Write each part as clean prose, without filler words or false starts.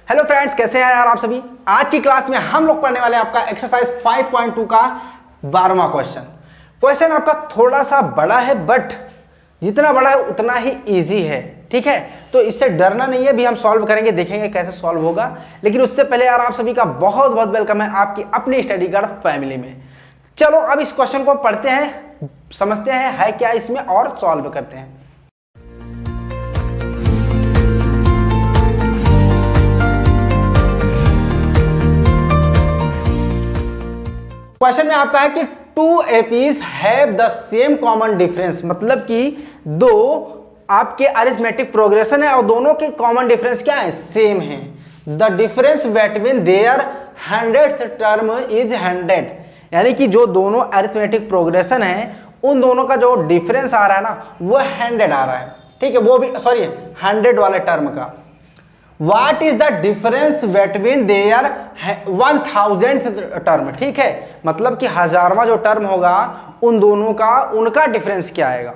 Hello friends, कैसे हैं यार आप सभी। आज की क्लास में हम लोग पढ़ने वाले हैं आपका एक्सरसाइज 5.2 का 12वां क्वेश्चन आपका थोड़ा सा बड़ा है, बट जितना बड़ा है उतना ही इजी है। ठीक है, तो इससे डरना नहीं है, भी हम सॉल्व करेंगे, देखेंगे कैसे सॉल्व होगा। लेकिन उससे पहले यार आप सभी का बहुत बहुत वेलकम है आपकी अपनी स्टडी गार्ड फैमिली में। चलो अब इस क्वेश्चन को पढ़ते हैं, समझते हैं है क्या इसमें और सॉल्व करते हैं। क्वेश्चन में आपका है कि two APs have the same common difference, मतलब कि दो आपके अरिथमेटिक प्रोग्रेशन है और दोनों के कॉमन डिफरेंस क्या है, सेम है। The difference between their 100th term is 100, यानी कि जो दोनों अरिथमेटिक प्रोग्रेशन है उन दोनों का जो डिफरेंस आ रहा है ना वो 100 आ रहा है। ठीक है, वो भी 100 वाले टर्म का। What is the difference between their 1000th term. ठीक है, मतलब कि 1000वां जो टर्म होगा उन दोनों का उनका डिफरेंस क्या आएगा।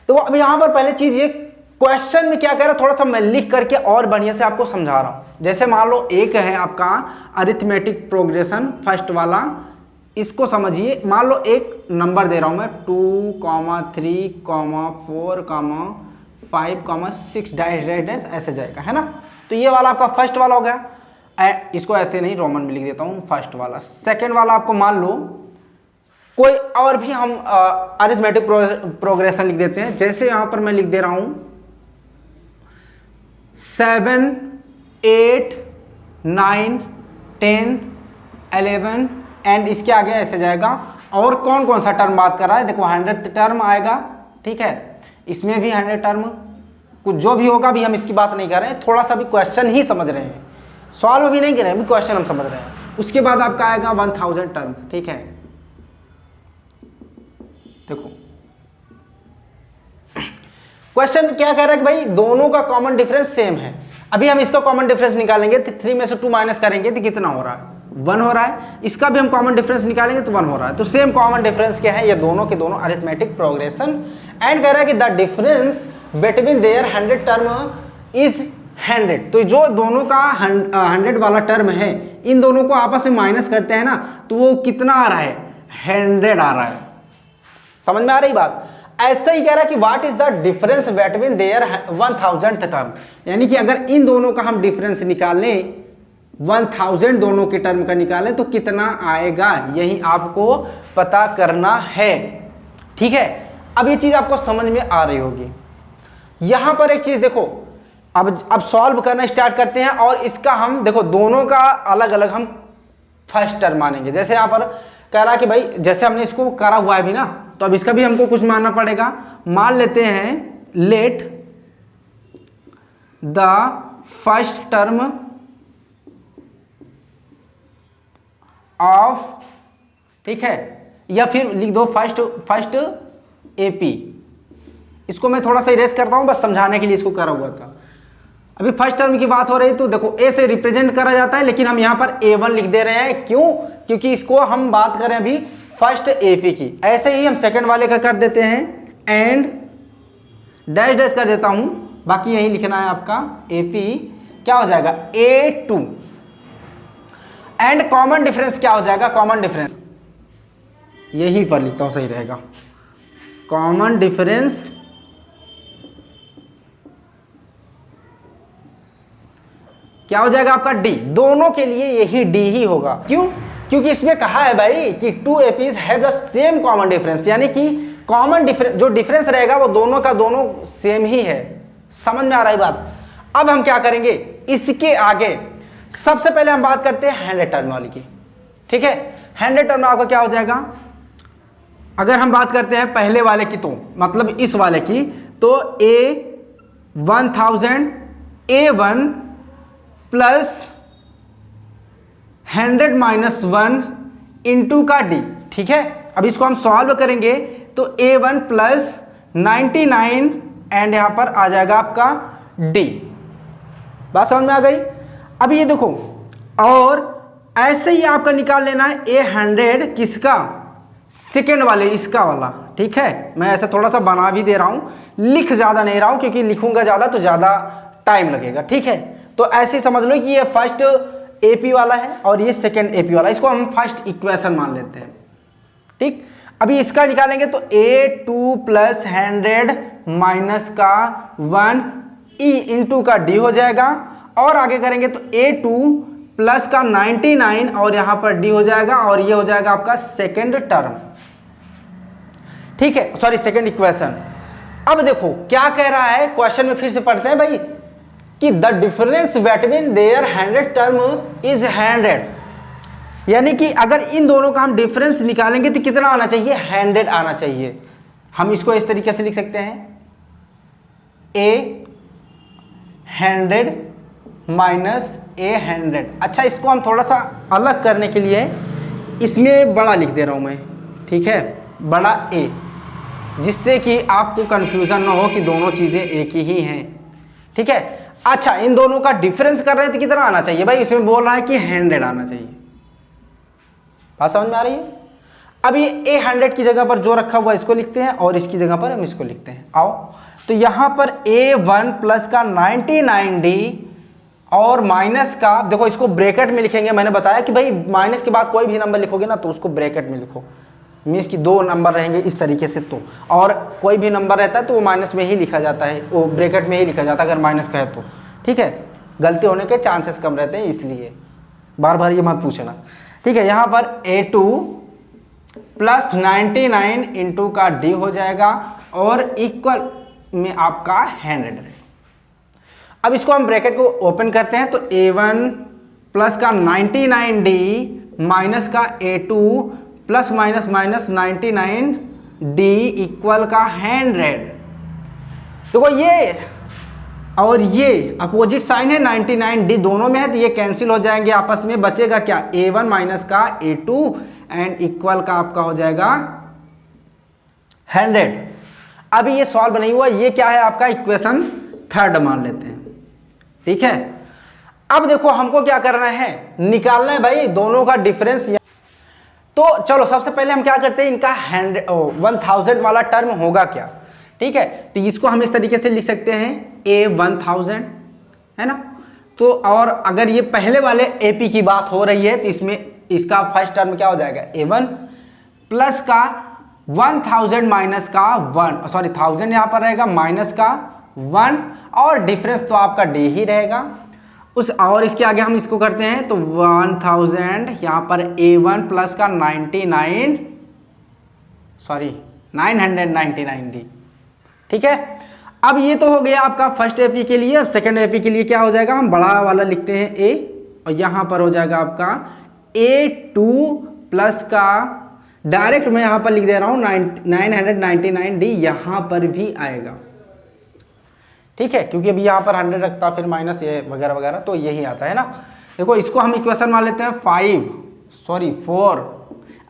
तो अब यहां पर पहले चीज ये क्वेश्चन में क्या कह रहा है, थोड़ा सा मैं लिख करके और बढ़िया से आपको समझा रहा हूं। जैसे मान लो एक है आपका अरिथमेटिक प्रोग्रेशन फर्स्ट वाला, इसको समझिए। मान लो एक नंबर दे रहा हूं मैं 2, 3, 4, 5, 6 डैश ऐसे जाएगा, है ना। तो ये वाला आपका फर्स्ट वाला हो गया। इसको ऐसे नहीं, रोमन में लिख देता हूं फर्स्ट वाला। सेकंड वाला आपको मान लो कोई और भी हम अरिथमेटिक प्रोग्रेशन लिख देते हैं। जैसे यहां पर मैं लिख दे रहा हूं 7, 8, 9, 10, 11 एंड इसके आगे ऐसे जाएगा। और कौन कौन सा टर्म बात कर रहा है, देखो 100th टर्म आएगा। ठीक है, इसमें भी 100 टर्म, कुछ जो भी होगा भी हम इसकी बात नहीं कर रहे हैं, थोड़ा सा भी क्वेश्चन ही समझ रहे हैं, सॉल्व भी नहीं कर रहे हैं, भी क्वेश्चन हम समझ रहे हैं। उसके बाद आपका आएगा 1000 टर्म। ठीक है, देखो क्वेश्चन में क्या कह रहा है कि भाई दोनों का कॉमन डिफरेंस सेम है। अभी हम इसका कॉमन डिफरेंस निकालेंगे तो 3 में से 2 माइनस करेंगे तो कितना हो रहा है, 1 हो रहा है। इसका भी हम कॉमन डिफरेंस निकालेंगे तो 1 हो रहा है। तो सेम कॉमन डिफरेंस क्या है, ये दोनों के दोनों अरिथमेटिक प्रोग्रेशन। एंड कह रहा है कि the difference between their 100 term is 100। तो जो दोनों का 100 वाला टर्म है, इन दोनों को आपस में माइनस करते हैं ना, तो वो कितना आ रहा है, 100 आ रहा है। समझ में आ रही बात। ऐसा ही कह रहा है कि what is the difference between their 1000th term, यानी कि अगर इन दोनों का हम डिफरेंस निकालें, 1000 दोनों के टर्म का निकालें तो कितना आएगा, यही आपको पता करना है। ठीक है, अब ये चीज आपको समझ में आ रही होगी। यहां पर एक चीज देखो, अब सॉल्व करना स्टार्ट करते हैं। और इसका हम देखो दोनों का अलग अलग हम फर्स्ट टर्म मानेंगे। जैसे यहां पर कह रहा है कि भाई जैसे हमने इसको करा हुआ है भी ना, तो अब इसका भी हमको कुछ मानना पड़ेगा। मान लेते हैं let the first term of, ठीक है, या फिर लिख दो फर्स्ट एपी। इसको मैं थोड़ा सा इरेज करता हूं बस समझाने के लिए, इसको करा हुआ था। अभी फर्स्ट टर्म की बात हो रही है तो देखो ए से रिप्रेजेंट करा जाता है, लेकिन हम यहां पर A1 लिख दे रहे हैं। क्यों, क्योंकि इसको हम बात करें अभी फर्स्ट एपी की। ऐसे ही हम सेकंड वाले का कर देते हैं एंड डैश डैश कर देता हूं, बाकी यही लिखना है आपका एपी। क्या हो जाएगा, A2। एंड कॉमन डिफरेंस क्या हो जाएगा, कॉमन डिफरेंस यही पर लिखता हूं, सही रहेगा। कॉमन डिफरेंस क्या हो जाएगा आपका डी। दोनों के लिए यही डी ही होगा। क्यों, क्योंकि इसमें कहा है भाई कि two APs have the same common difference, यानी कि कॉमन डिफरेंस जो डिफरेंस रहेगा वो दोनों का दोनों सेम ही है। समझ में आ रही बात। अब हम क्या करेंगे, इसके आगे सबसे पहले हम बात करते हैं 100 टर्म वाली की। ठीक है, 100 टर्म आपका क्या हो जाएगा, अगर हम बात करते हैं पहले वाले की, तो मतलब इस वाले की, तो A1000 A1 plus 100 minus 1 into का डी। ठीक है, अब इसको हम सॉल्व करेंगे तो A1 प्लस 99 एंड यहां पर आ जाएगा आपका डी। बात समझ में आ गई। अब ये देखो, और ऐसे ही आपका निकाल लेना है A100 किसका, सेकेंड वाले, इसका वाला। ठीक है, मैं ऐसे थोड़ा सा बना भी दे रहा हूं, लिख ज्यादा नहीं रहा हूं क्योंकि लिखूंगा ज्यादा तो ज्यादा टाइम लगेगा। ठीक है, तो ऐसे ही समझ लो कि ये फर्स्ट AP वाला है और ये सेकंड AP वाला, इसको हम फर्स्ट इक्वेशन मान लेते हैं। ठीक, अभी इसका निकालेंगे तो A2 प्लस 100 माइनस का 1 E इंटू का D हो जाएगा, और आगे करेंगे तो A2 प्लस का 99 और यहां पर D हो जाएगा, और ये हो जाएगा आपका सेकेंड टर्म। ठीक है, सॉरी सेकेंड इक्वेशन। अब देखो क्या कह रहा है क्वेश्चन में, फिर से पढ़ते हैं भाई, कि the difference between their 100 term is 100, यानी कि अगर इन दोनों का हम डिफरेंस निकालेंगे तो कितना आना चाहिए, 100 आना चाहिए। हम इसको इस तरीके से लिख सकते हैं, A100 माइनस A100। अच्छा, इसको हम थोड़ा सा अलग करने के लिए इसमें बड़ा लिख दे रहा हूं मैं, ठीक है, बड़ा A, जिससे कि आपको कंफ्यूजन ना हो कि दोनों चीजें एक ही हैं। ठीक है, अच्छा, इन दोनों का डिफरेंस कर रहे हैं तो कितना आना चाहिए भाई, इसमें बोल रहा है कि 100 आना चाहिए। बात समझ में आ रही है? अब ये A100 की जगह पर जो रखा हुआ इसको लिखते हैं और इसकी जगह पर हम इसको लिखते हैं। आओ, तो यहां पर A1 प्लस का 99D और माइनस का, देखो इसको ब्रैकेट में लिखेंगे। मैंने बताया कि भाई माइनस के बाद कोई भी नंबर लिखोगे ना तो उसको ब्रैकेट में लिखो, मीन्स कि 2 नंबर रहेंगे इस तरीके से, तो और कोई भी नंबर रहता है तो वो माइनस में ही लिखा जाता है, वो ब्रैकेट में ही लिखा जाता है अगर माइनस का है तो। ठीक है, गलती होने के चांसेस कम रहते हैं, इसलिए बार बार ये मत पूछना। ठीक है, यहाँ पर A2 प्लस 99 इंटू का D हो जाएगा और इक्वल में आपका 100 रहेगा। अब इसको हम ब्रैकेट को ओपन करते हैं तो A1 प्लस का 99D माइनस का A2 plus minus minus 99D equal का 100। देखो ये और ये अपोजिट साइन है, 99D दोनों में है, तो ये कैंसिल हो जाएंगे आपस में, बचेगा क्या, A1 माइनस का A2 एंड इक्वल का आपका हो जाएगा 100। अभी ये सॉल्व नहीं हुआ, ये क्या है आपका इक्वेशन थर्ड मान लेते हैं। ठीक है, अब देखो हमको क्या करना है, निकालना है भाई दोनों का डिफरेंस। तो चलो सबसे पहले हम क्या करते हैं, इनका 1000 वाला टर्म होगा क्या। ठीक है, तो इसको हम इस तरीके से लिख सकते हैं A1000, है ना। तो और अगर ये पहले वाले AP की बात हो रही है तो इसमें इसका फर्स्ट टर्म क्या हो जाएगा, A1 प्लस का 1000 माइनस का 1, सॉरी 1000 यहाँ पर रहेगा माइनस का 1, और डिफरेंस तो आपका D ही रहेगा उस, और इसके आगे हम इसको करते हैं तो 1000 यहाँ पर A1 प्लस का 999D। ठीक है, अब ये तो हो गया आपका फर्स्ट AP के लिए। अब सेकंड AP के लिए क्या हो जाएगा, हम बड़ा वाला लिखते हैं A, और यहाँ पर हो जाएगा आपका A2 प्लस का, डायरेक्ट मैं यहाँ पर लिख दे रहा हूँ 999D, यहाँ पर भी आएगा। ठीक है, क्योंकि अभी यहाँ पर 100 रखता फिर माइनस ये वगैरह वगैरह, तो यही आता है ना। देखो इसको हम इक्वेशन मान लेते हैं 4,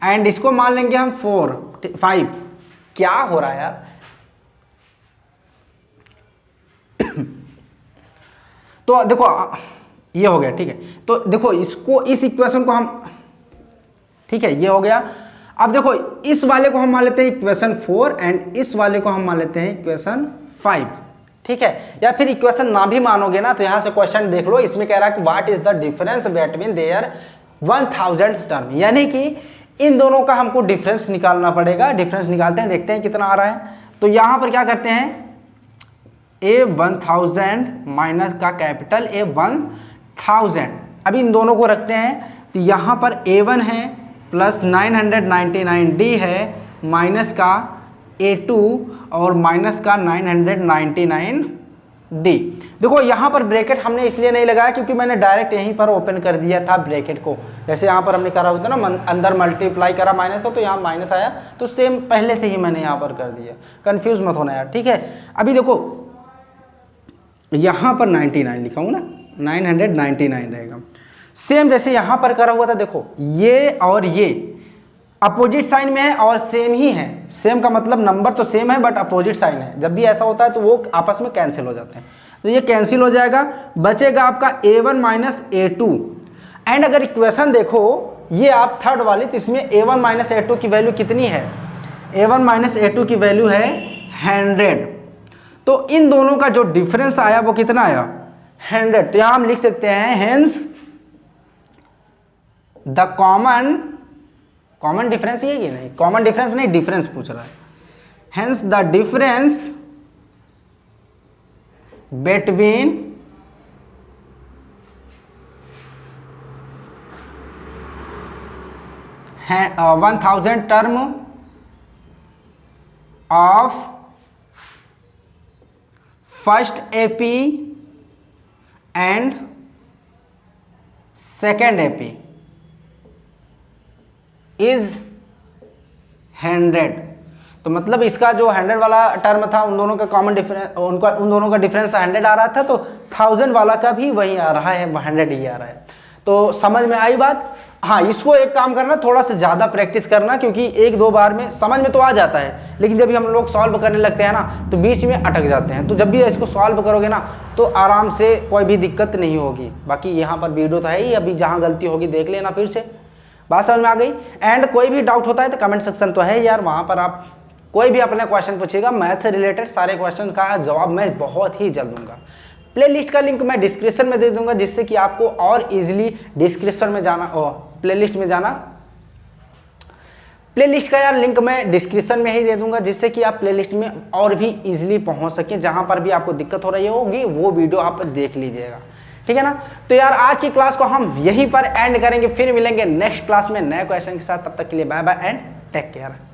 एंड इसको मान लेंगे हम 5। क्या हो रहा है यार तो देखो ये हो गया। ठीक है, तो देखो इसको, इस इक्वेशन को हम, ठीक है ये हो गया। अब देखो इस वाले को हम मान लेते हैं इक्वेशन 4 एंड इस वाले को हम मान लेते हैं इक्वेशन 5। ठीक है, या फिर इक्वेशन ना भी मानोगे ना तो यहां से क्वेश्चन देख लो, इसमें कह रहा है कि what is the difference between their 1000 term, यानी कि इन दोनों का हमको डिफरेंस निकालना पड़ेगा। डिफरेंस निकालते हैं, देखते हैं कितना आ रहा है। तो यहां पर क्या करते हैं, A1000 माइनस का कैपिटल A1000, अभी इन दोनों को रखते हैं तो यहां पर A1 है प्लस 999D है माइनस का A2 और माइनस का 999D। देखो यहाँ पर ब्रैकेट हमने इसलिए नहीं लगाया क्योंकि मैंने डायरेक्ट यहीं पर ओपन कर दिया था ब्रैकेट को, जैसे यहाँ पर हमने करा होता ना, अंदर मल्टीप्लाई करा माइनस का तो यहाँ माइनस आया, तो सेम पहले से ही मैंने यहाँ पर कर दिया। कंफ्यूज मत होना यार। ठीक है, अभी देखो यहाँ पर 99 लिखा हूँ ना, 999 रहेगा, सेम जैसे यहाँ पर करा हुआ था। देखो ये और ये अपोजिट साइन में है और सेम ही है, सेम का मतलब नंबर तो सेम है बट अपोजिट साइन है। जब भी ऐसा होता है तो वो आपस में कैंसिल हो जाते हैं, तो ये कैंसिल हो जाएगा, बचेगा आपका A1 माइनस A2। एंड अगर इक्वेशन देखो ये आप थर्ड वाली, तो इसमें A1 माइनस A2 की वैल्यू कितनी है, A1 माइनस A2 की वैल्यू है 100। तो इन दोनों का जो डिफरेंस आया वो कितना आया, 100। तो यहां हम लिख सकते हैं हेंस द कॉमन डिफरेंस, ये कि नहीं, कॉमन डिफरेंस नहीं, डिफरेंस पूछ रहा है। Hence the difference between 1000 term of first AP and second AP is 100। तो मतलब इसका जो 100 वाला टर्म था, उन दोनों का कॉमन डिफरेंस, उन दोनों का डिफरेंस 100 आ रहा था, तो 1000 वाला का भी वही आ रहा है, 100 ही आ रहा है। तो समझ में आई बात। हाँ, इसको एक काम करना, थोड़ा सा ज़्यादा प्रैक्टिस करना, क्योंकि एक दो बार में समझ में तो आ जाता है, लेकिन जब भी हम लोग सॉल्व करने लगते हैं ना, तो बीच में अटक जाते हैं। तो जब भी इसको सॉल्व करोगे ना, तो आराम से कोई भी दिक्कत नहीं होगी। बाकी यहाँ पर वीडियो तो है ही, अभी जहाँ गलती होगी देख लेना फिर से। बात समझ में आ गई। एंड कोई भी डाउट होता है तो कमेंट सेक्शन तो है यार, वहाँ पर आप कोई भी अपने क्वेश्चन पूछिएगा, मैथ से रिलेटेड सारे क्वेश्चन का जवाब मैं बहुत ही जल्द दूंगा। प्लेलिस्ट का लिंक मैं डिस्क्रिप्शन में दे दूंगा, जिससे कि आपको और इजीली डिस्क्रिप्शन में जाना, प्लेलिस्ट में जाना। प्लेलिस्ट का यार लिंक मैं डिस्क्रिप्शन में ही दे दूंगा, जिससे कि आप प्लेलिस्ट में और भी इजीली पहुंच सकें। जहां पर भी आपको दिक्कत हो रही होगी वो वीडियो आप देख लीजिएगा, ठीक है ना। तो यार आज की क्लास को हम यहीं पर एंड करेंगे, फिर मिलेंगे नेक्स्ट क्लास में नए क्वेश्चन के साथ। तब तक के लिए bye bye and take care.